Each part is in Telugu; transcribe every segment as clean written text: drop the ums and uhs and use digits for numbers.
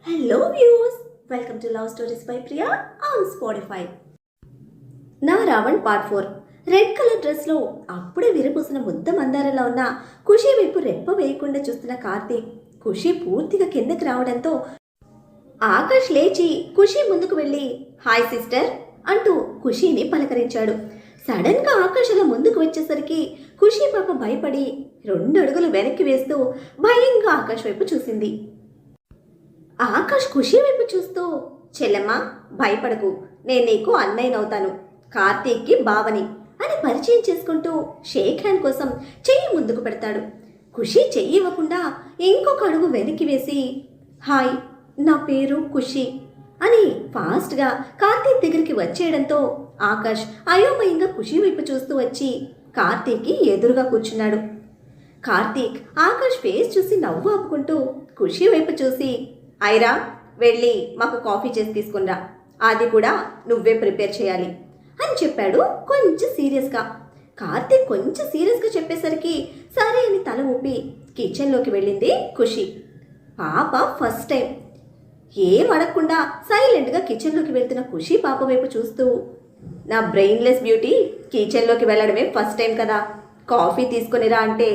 Hello views, welcome to love stories by Priya on Spotify. నా రావణ్ పార్ట్ 4. రెడ్ కలర్ డ్రెస్లో అప్పుడే విరపూసిన ముద్ద మందారంలో ఉన్న ఖుషి వైపు రెప్ప వేయకుండా చూస్తున్న కార్తీక్. ఖుషి పూర్తిగా కిందకి రావడంతో ఆకాష్ లేచి ఖుషి ముందుకు వెళ్ళి హాయ్ సిస్టర్ అంటూ ఖుషిని పలకరించాడు. సడన్ గా ఆకాష్ అలా ముందుకు వచ్చేసరికి ఖుషి పాప భయపడి 2 అడుగులు వెనక్కి వేస్తూ భయంగా ఆకాష్ వైపు చూసింది. ఆకాష్ ఖుషి వైపు చూస్తూ చెల్లెమ్మ భయపడకు, నేను నీకు అన్నయ్యనవుతాను, కార్తీక్కి బావని అని పరిచయం చేసుకుంటూ షేక్ హ్యాండ్ కోసం చెయ్యి ముందుకు పెడతాడు. ఖుషి చెయ్యి ఇవ్వకుండా ఇంకొక అడుగు వెనక్కి వేసి హాయ్ నా పేరు ఖుషి అని ఫాస్ట్గా కార్తీక్ దగ్గరికి వచ్చేయడంతో ఆకాష్ అయోమయంగా ఖుషి వైపు చూస్తూ వచ్చి కార్తీక్కి ఎదురుగా కూర్చున్నాడు. కార్తీక్ ఆకాష్ ఫేస్ చూసి నవ్వు ఆపుకుంటూ ఖుషి వైపు చూసి ఐరా వెళ్ళి మాకు కాఫీ చేసి తీసుకునిరా, అది కూడా నువ్వే ప్రిపేర్ చేయాలి అని చెప్పాడు కొంచెం సీరియస్గా. కార్తీక్ కొంచెం సీరియస్గా చెప్పేసరికి సరే అని తల ఊపి కిచెన్లోకి వెళ్ళింది ఖుషి. పాప ఫస్ట్ టైం ఏం అడగకుండా సైలెంట్గా కిచెన్లోకి వెళ్తున్న ఖుషి పాప వైపు చూస్తూ నా బ్రెయిన్లెస్ బ్యూటీ కిచెన్లోకి వెళ్ళడమే ఫస్ట్ టైం కదా, కాఫీ తీసుకునిరా అంటే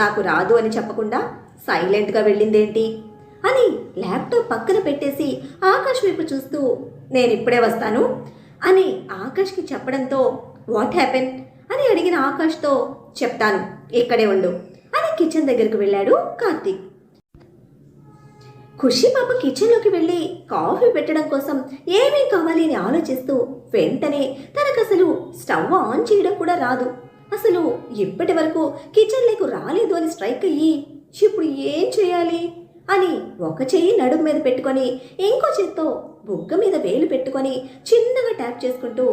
నాకు రాదు అని చెప్పకుండా సైలెంట్గా వెళ్ళిందేంటి అని ల్యాప్టాప్ పక్కన పెట్టేసి ఆకాష్ వైపు చూస్తూ నేను ఇప్పుడే వస్తాను అని ఆకాష్కి చెప్పడంతో వాట్ హ్యాపెన్ అని అడిగిన ఆకాష్తో చెప్తాను ఇక్కడే ఉండు అని కిచెన్ దగ్గరకు వెళ్ళాడు కార్తీక్. ఖుషి పాప కిచెన్లోకి వెళ్ళి కాఫీ పెట్టడం కోసం ఏమేం కావాలి అని ఆలోచిస్తూ వెంటనే తనకు అసలు స్టవ్ ఆన్ చేయడం కూడా రాదు, అసలు ఇప్పటి వరకు కిచెన్లోకి రాలేదు అని స్ట్రైక్ అయ్యి ఇప్పుడు ఏం చేయాలి అని ఒక చెయ్యి నడుము మీద పెట్టుకొని ఇంకో చేత్తో బుగ్గ మీద వేలు పెట్టుకొని చిన్నగా ట్యాప్ చేసుకుంటూ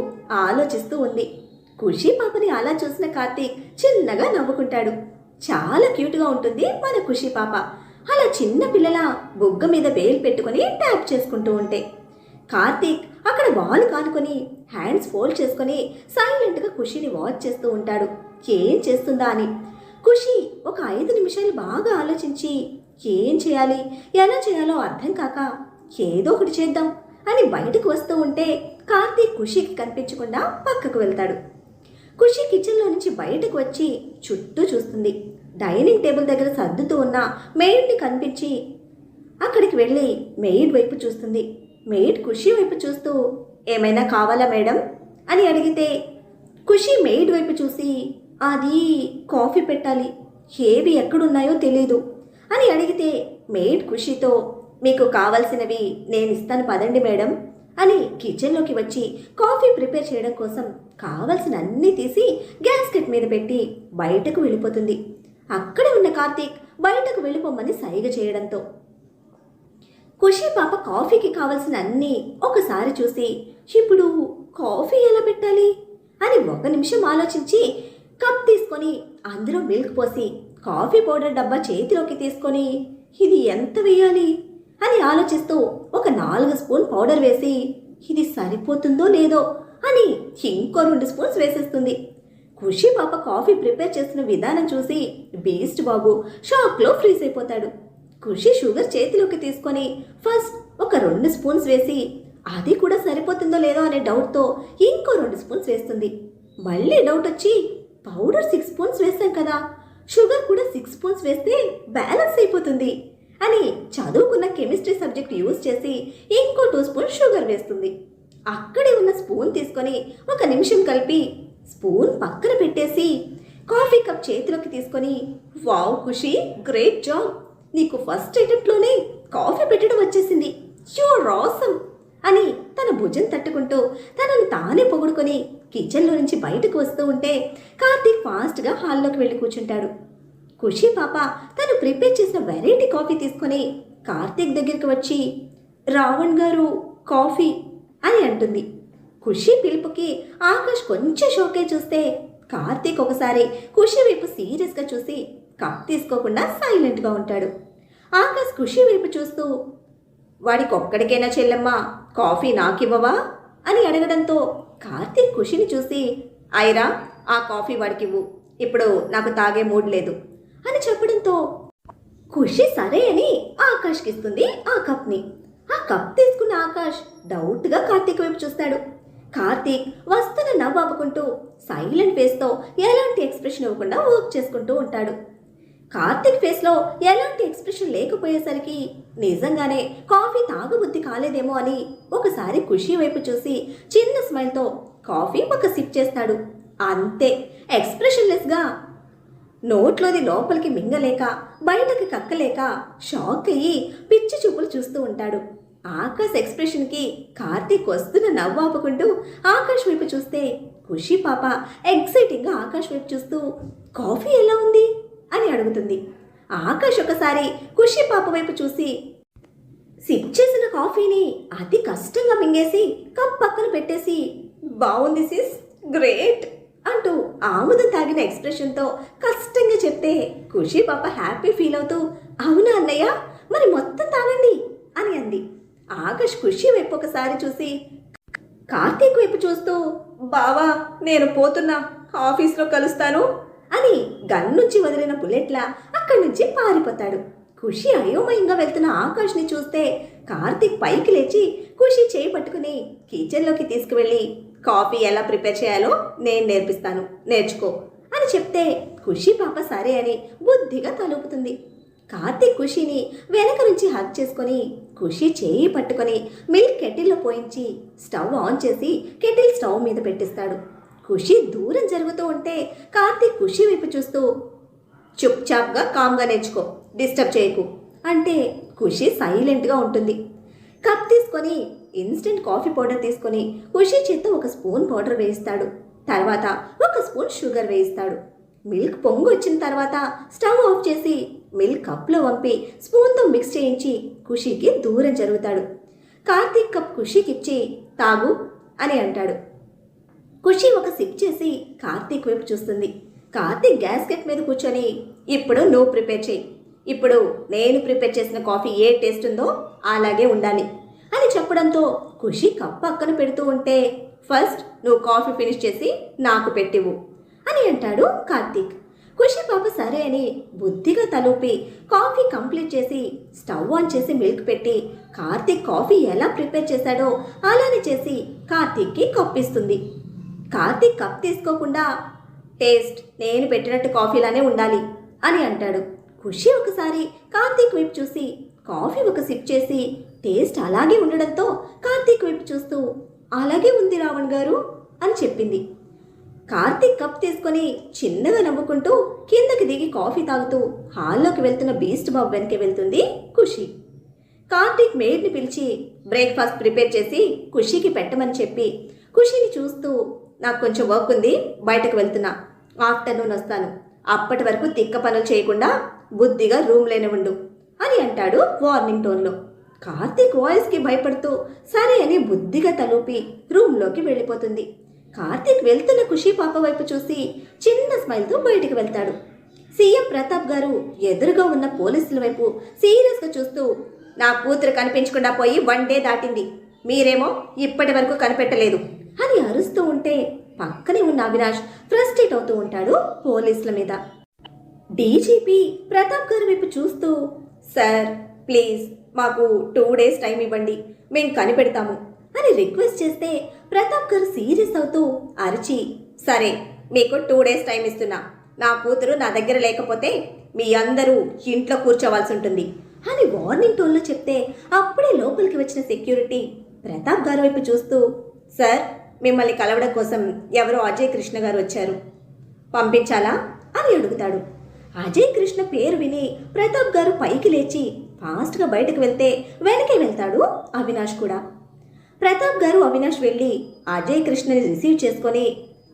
ఆలోచిస్తూ ఉంది. ఖుషి పాపని అలా చూసిన కార్తీక్ చిన్నగా నవ్వుకుంటాడు. చాలా క్యూట్గా ఉంటుంది మన ఖుషి పాప అలా చిన్న పిల్లల బుగ్గ మీద వేలు పెట్టుకొని ట్యాప్ చేసుకుంటూ ఉంటే కార్తీక్ అక్కడ వాల్ కానుకొని హ్యాండ్స్ ఫోల్డ్ చేసుకొని సైలెంట్గా ఖుషిని వాచ్ చేస్తూ ఉంటాడు ఏం చేస్తుందా అని. ఖుషి ఒక 5 నిమిషాలు బాగా ఆలోచించి ఏం చేయాలి ఎలా చేయాలో అర్థం కాక ఏదో ఒకటి చేద్దాం అని బయటకు వస్తూ ఉంటే కార్తీక్ ఖుషికి కనిపించకుండా పక్కకు వెళ్తాడు. ఖుషి కిచెన్లో నుంచి బయటకు వచ్చి చుట్టూ చూస్తుంది. డైనింగ్ టేబుల్ దగ్గర సర్దుతూ ఉన్న మెయిడ్ని కనిపించి అక్కడికి వెళ్ళి మెయిడ్ వైపు చూస్తుంది. మెయిడ్ ఖుషి వైపు చూస్తూ ఏమైనా కావాలా మేడం అని అడిగితే ఖుషి మెయిడ్ వైపు చూసి అది కాఫీ పెట్టాలి, ఏవి ఎక్కడున్నాయో తెలీదు అని అడిగితే మెయిడ్ ఖుషితో మీకు కావాల్సినవి నేను ఇస్తాను పదండి మేడం అని కిచెన్లోకి వచ్చి కాఫీ ప్రిపేర్ చేయడం కోసం కావాల్సిన అన్నీ తీసి గ్యాస్కెట్ మీద పెట్టి బయటకు వెళ్ళిపోతుంది. అక్కడే ఉన్న కార్తీక్ బయటకు వెళ్ళిపోమని సైగ చేయడంతో ఖుషి పాప కాఫీకి కావాల్సిన అన్నీ ఒకసారి చూసి ఇప్పుడు కాఫీ ఎలా పెట్టాలి అని 1 నిమిషం ఆలోచించి కప్ తీసుకొని అందులో మిల్క్ పోసి కాఫీ పౌడర్ డబ్బా చేతిలోకి తీసుకొని ఇది ఎంత వేయాలి అని ఆలోచిస్తూ ఒక 4 స్పూన్ పౌడర్ వేసి ఇది సరిపోతుందో లేదో అని ఇంకో 2 స్పూన్స్ వేసేస్తుంది. ఖుషి పాప కాఫీ ప్రిపేర్ చేస్తున్న విధానం చూసి బీస్ట్ బాబు షాక్లో ఫ్రీజ్ అయిపోతాడు. ఖుషి షుగర్ చేతిలోకి తీసుకొని ఫస్ట్ ఒక 2 స్పూన్స్ వేసి అది కూడా సరిపోతుందో లేదో అనే డౌట్తో ఇంకో 2 స్పూన్స్ వేస్తుంది. మళ్ళీ డౌట్ వచ్చి పౌడర్ 6 స్పూన్స్ వేసాం కదా, షుగర్ కూడా 6 స్పూన్స్ వేస్తే బ్యాలెన్స్ అయిపోతుంది అని చదువుకున్న కెమిస్ట్రీ సబ్జెక్ట్ యూజ్ చేసి ఇంకో 2 స్పూన్స్ షుగర్ వేస్తుంది. అక్కడే ఉన్న స్పూన్ తీసుకొని 1 నిమిషం కలిపి స్పూన్ పక్కన పెట్టేసి కాఫీ కప్ చేతిలోకి తీసుకొని వావ్ ఖుషి గ్రేట్ జాబ్, నీకు ఫస్ట్ అటెంప్ట్లోనే కాఫీ పెట్టడం వచ్చేసింది, యూర్ ఆసమ్ అని తన భుజం తట్టుకుంటూ తనను తానే పొగుడుకొని కిచెన్లో నుంచి బయటకు వస్తూ ఉంటే కార్తీక్ ఫాస్ట్గా హాల్లోకి వెళ్ళి కూర్చుంటాడు. ఖుషి పాప తను ప్రిపేర్ చేసిన వెరైటీ కాఫీ తీసుకొని కార్తీక్ దగ్గరికి వచ్చి రావణ్ గారు కాఫీ అని అంటుంది. ఖుషి పిలుపుకి ఆకాష్ కొంచెం షాకే చూస్తే కార్తీక్ ఒకసారి ఖుషి వైపు సీరియస్గా చూసి కప్ తీసుకోకుండా సైలెంట్గా ఉంటాడు. ఆకాష్ ఖుషి వైపు చూస్తూ వాడికి ఒక్కడికైనా చెల్లెమ్మ కాఫీ నాకివ్వవా అని అడగడంతో కార్తీక్ ఖుషిని చూసి ఐరా ఆ కాఫీ వాడికివ్వు, ఇప్పుడు నాకు తాగే మూడ్ లేదు అని చెప్పడంతో ఖుషి సరే అని ఆకాష్కి ఇస్తుంది ఆ కప్ని. కప్ తీసుకున్న ఆకాష్ డౌట్గా కార్తీక్ వైపు చూస్తాడు. కార్తీక్ వస్తున్న నవ్వు ఆపుకుంటూ సైలెంట్ ఫేస్తో ఎలాంటి ఎక్స్ప్రెషన్ ఇవ్వకుండా వర్క్ చేసుకుంటూ ఉంటాడు. కార్తీక్ ఫేస్లో ఎలాంటి ఎక్స్ప్రెషన్ లేకపోయేసరికి నిజంగానే కాఫీ తాగబుద్ధి కాలేదేమో అని ఒకసారి ఖుషి వైపు చూసి చిన్న స్మైల్తో కాఫీ ఒక సిప్ చేస్తాడు. అంతే, ఎక్స్ప్రెషన్లెస్గా నోట్లోది లోపలికి మింగలేక బయటకి కక్కలేక షాక్ అయ్యి పిచ్చి చూపులు చూస్తూ ఉంటాడు. ఆకాష్ ఎక్స్ప్రెషన్కి కార్తీక్ వస్తున్న నవ్వు ఆపుకుంటూ ఆకాష్ వైపు చూస్తే ఖుషి పాప ఎక్సైటింగ్గా ఆకాష్ వైపు చూస్తూ కాఫీ ఎలా ఉంది అని అడుగుతుంది. ఆకాష్ ఒకసారి ఖుషి పాప వైపు చూసి సిప్ చేసిన కాఫీని అతి కష్టంగా మింగేసి కప్ పక్కన పెట్టేసి బాగుంది సిస్, గ్రేట్ అంటూ ఆముదం తాగిన ఎక్స్ప్రెషన్తో కష్టంగా చెప్తే ఖుషి పాప హ్యాపీ ఫీల్ అవుతూ అవునా అన్నయ్య, మరి మొత్తం తాగండి అని అంది. ఆకాష్ ఖుషి వైపు ఒకసారి చూసి కార్తీక్ వైపు చూస్తూ బావా నేను పోతున్నా, ఆఫీస్లో కలుస్తాను అని గన్ నుంచి వదిలిన బుల్లెట్లా అక్కడి నుంచి పారిపోతాడు. ఖుషి అయోమయంగా వెళ్తున్న ఆకాష్ని చూస్తే కార్తీక్ పైకి లేచి ఖుషి చేయి పట్టుకుని కిచెన్లోకి తీసుకువెళ్ళి కాఫీ ఎలా ప్రిపేర్ చేయాలో నేను నేర్పిస్తాను, నేర్చుకో అని చెప్తే ఖుషి పాప సరే అని బుద్ధిగా తలుపుతుంది. కార్తీక్ ఖుషిని వెనక నుంచి హగ్ చేసుకొని ఖుషి చేయి పట్టుకొని మిల్క్ కెటిల్లో పోయించి స్టవ్ ఆన్ చేసి కెటిల్ స్టవ్ మీద పెట్టిస్తాడు. ఖుషి దూరం జరుగుతూ ఉంటే కార్తీక్ ఖుషి వైపు చూస్తూ చుప్చాప్గా కామ్గా నేర్చుకో, డిస్టర్బ్ చేయకు అంటే ఖుషి సైలెంట్గా ఉంటుంది. కప్ తీసుకొని ఇన్స్టెంట్ కాఫీ పౌడర్ తీసుకొని ఖుషి చేత్తో ఒక స్పూన్ పౌడర్ వేయిస్తాడు. తర్వాత ఒక స్పూన్ షుగర్ వేయిస్తాడు. మిల్క్ పొంగు వచ్చిన తర్వాత స్టవ్ ఆఫ్ చేసి మిల్క్ కప్లో వంపి స్పూన్తో మిక్స్ చేయించి ఖుషికి దూరం జరుగుతాడు. కార్తీక్ కప్ ఖుషికిచ్చి తాగు అని అంటాడు. ఖుషి ఒక సిప్ చేసి కార్తీక్ వైపు చూస్తుంది. కార్తీక్ గ్యాస్కెట్ మీద కూర్చొని ఇప్పుడు నువ్వు ప్రిపేర్ చేయి, ఇప్పుడు నేను ప్రిపేర్ చేసిన కాఫీ ఏ టేస్ట్ ఉందో అలాగే ఉండాలి అని చెప్పడంతో ఖుషి కప్ పక్కన పెడుతూ ఉంటే ఫస్ట్ నువ్వు కాఫీ ఫినిష్ చేసి నాకు పెట్టివు అని అంటాడు కార్తీక్. ఖుషి పాప సరే అని బుద్ధిగా తలూపి కాఫీ కంప్లీట్ చేసి స్టవ్ ఆన్ చేసి మిల్క్ పెట్టి కార్తీక్ కాఫీ ఎలా ప్రిపేర్ చేశాడో అలానే చేసి కార్తీక్కి కప్ ఇస్తుంది. కార్తీక్ కప్ తీసుకోకుండా టేస్ట్ నేను పెట్టినట్టు కాఫీలానే ఉండాలి అని అంటాడు. ఖుషి ఒకసారి కార్తీక్ వైపు చూసి కాఫీ ఒక సిప్ చేసి టేస్ట్ అలాగే ఉండడంతో కార్తీక్ వైపు చూస్తూ అలాగే ఉంది రావణ్ గారు అని చెప్పింది. కార్తీక్ కప్ తీసుకొని చిన్నగా నవ్వుకుంటూ కిందకి దిగి కాఫీ తాగుతూ హాల్లోకి వెళ్తున్న బీస్ట్ బాబు వెనక్కి వెళ్తుంది ఖుషి. కార్తీక్ మేడ్ని పిలిచి బ్రేక్ఫాస్ట్ ప్రిపేర్ చేసి ఖుషికి పెట్టమని చెప్పి ఖుషిని చూస్తూ నాకు కొంచెం వర్క్ ఉంది, బయటకు వెళ్తున్నా, ఆఫ్టర్నూన్ వస్తాను, అప్పటి వరకు తిక్క పనులు చేయకుండా బుద్ధిగా రూమ్లోనే ఉండు అని అంటాడు వార్నింగ్ టోన్లో. కార్తీక్ వాయిస్కి భయపడుతూ సరే అని బుద్ధిగా తలూపి రూమ్లోకి వెళ్ళిపోతుంది. కార్తీక్ వెళ్తున్న ఖుషి పాప వైపు చూసి చిన్న స్మైల్తో బయటికి వెళ్తాడు. సీఎం ప్రతాప్ గారు ఎదురుగా ఉన్న పోలీసుల వైపు సీరియస్గా చూస్తూ నా కూతురు కనిపించకుండా పోయి 1 డే దాటింది, మీరేమో ఇప్పటి వరకు కనిపెట్టలేదు అని అరుస్తూ ఉంటే పక్కనే ఉన్న అవినాష్ ఫ్రస్ట్రేట్ అవుతూ ఉంటాడు పోలీసుల మీద. డీజీపీ ప్రతాప్ గారి వైపు చూస్తూ సార్ ప్లీజ్ మాకు 2 డేస్ టైం ఇవ్వండి, మేము కనిపెడతాము అని రిక్వెస్ట్ చేస్తే ప్రతాప్ గారు సీరియస్ అవుతూ అరిచి సరే మీకు 2 డేస్ టైం ఇస్తున్నా, నా కూతురు నా దగ్గర లేకపోతే మీ అందరూ ఇంట్లో కూర్చోవాల్సి ఉంటుంది అని వార్నింగ్ టోన్లో చెప్తే అప్పుడే లోపలికి వచ్చిన సెక్యూరిటీ ప్రతాప్ గారి వైపు చూస్తూ సార్ మిమ్మల్ని కలవడం కోసం ఎవరో అజయ్ కృష్ణ గారు వచ్చారు, పంపించాలా అని అడుగుతాడు. అజయ్ కృష్ణ పేరు విని ప్రతాప్ గారు పైకి లేచి ఫాస్ట్గా బయటకు వెళ్తే వెనకే వెళ్తాడు అవినాష్ కూడా. ప్రతాప్ గారు అవినాష్ వెళ్ళి అజయ్ కృష్ణని రిసీవ్ చేసుకొని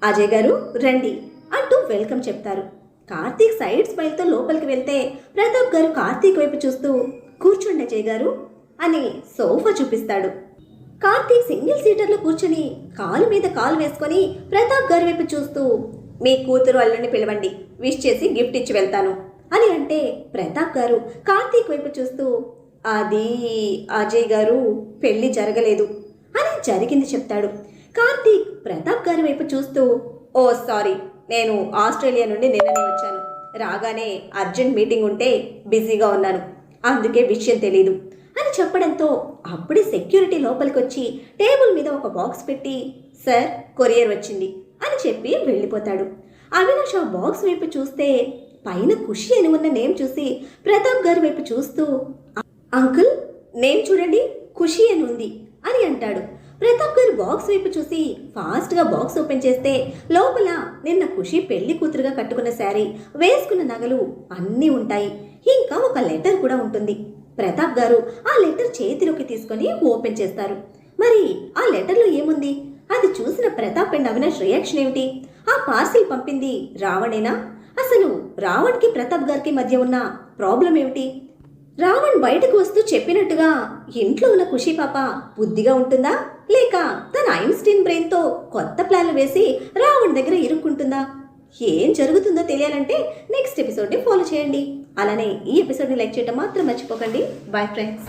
అజయ్ గారు రండి అంటూ వెల్కమ్ చెప్తారు. కార్తీక్ సైడ్ స్మైల్తో లోపలికి వెళ్తే ప్రతాప్ గారు కార్తీక్ వైపు చూస్తూ కూర్చోండి అజయ్ గారు అని సోఫా చూపిస్తాడు. కార్తీక్ సింగిల్ సీటర్లో కూర్చొని కాలు మీద కాలు వేసుకొని ప్రతాప్ గారి వైపు చూస్తూ మీ కూతురు అల్లుడిని పిలవండి, విష్ చేసి గిఫ్ట్ ఇచ్చి వెళ్తాను అని అంటే ప్రతాప్ గారు కార్తీక్ వైపు చూస్తూ అది అజయ్ గారు పెళ్లి జరగలేదు అని జరిగింది చెప్తాడు. కార్తీక్ ప్రతాప్ గారి వైపు చూస్తూ ఓ సారీ, నేను ఆస్ట్రేలియా నుండి నిన్ననే వచ్చాను, రాగానే అర్జెంట్ మీటింగ్ ఉంటే బిజీగా ఉన్నాను, అందుకే విషయం తెలీదు అని చెప్పడంతో అప్పుడే సెక్యూరిటీ లోపలికి వచ్చి టేబుల్ మీద ఒక బాక్స్ పెట్టి సార్ కొరియర్ వచ్చింది అని చెప్పి వెళ్ళిపోతాడు. అవినాష్ ఆ బాక్స్ వైపు చూస్తే పైన ఖుషి అని ఉన్న నేమ్ చూసి ప్రతాప్ గారి వైపు చూస్తూ అంకుల్ నేమ్ చూడండి ఖుషి అని ఉంది అని అంటాడు. ప్రతాప్ గారు బాక్స్ వైపు చూసి ఫాస్ట్గా బాక్స్ ఓపెన్ చేస్తే లోపల నిన్న ఖుషి పెళ్లి కూతురుగా కట్టుకున్న శారీ, వేసుకున్న నగలు అన్నీ ఉంటాయి. ఇంకా ఒక లెటర్ కూడా ఉంటుంది. ప్రతాప్ గారు ఆ లెటర్ చేతిలోకి తీసుకొని ఓపెన్ చేస్తారు. మరి ఆ లెటర్లో ఏముంది? అది చూసిన ప్రతాప్ అండ్ అవినాష్ రియాక్షన్ ఏమిటి? ఆ పార్సిల్ పంపింది రావణేనా? అసలు రావణ్కి ప్రతాప్ గారికి మధ్య ఉన్న ప్రాబ్లం ఏమిటి? రావణ్ బయటకు వస్తూ చెప్పినట్టుగా ఇంట్లో ఉన్న ఖుషి పాప బుద్ధిగా ఉంటుందా, లేక తన ఐన్స్టీన్ బ్రెయిన్తో కొత్త ప్లాన్లు వేసి రావణ్ దగ్గర ఇరుక్కుంటుందా? ఏం జరుగుతుందో తెలియాలంటే నెక్స్ట్ ఎపిసోడ్ని ఫాలో చేయండి. అలానే ఈ ఎపిసోడ్ని లైక్ చేయడం మాత్రం మర్చిపోకండి. Bye friends.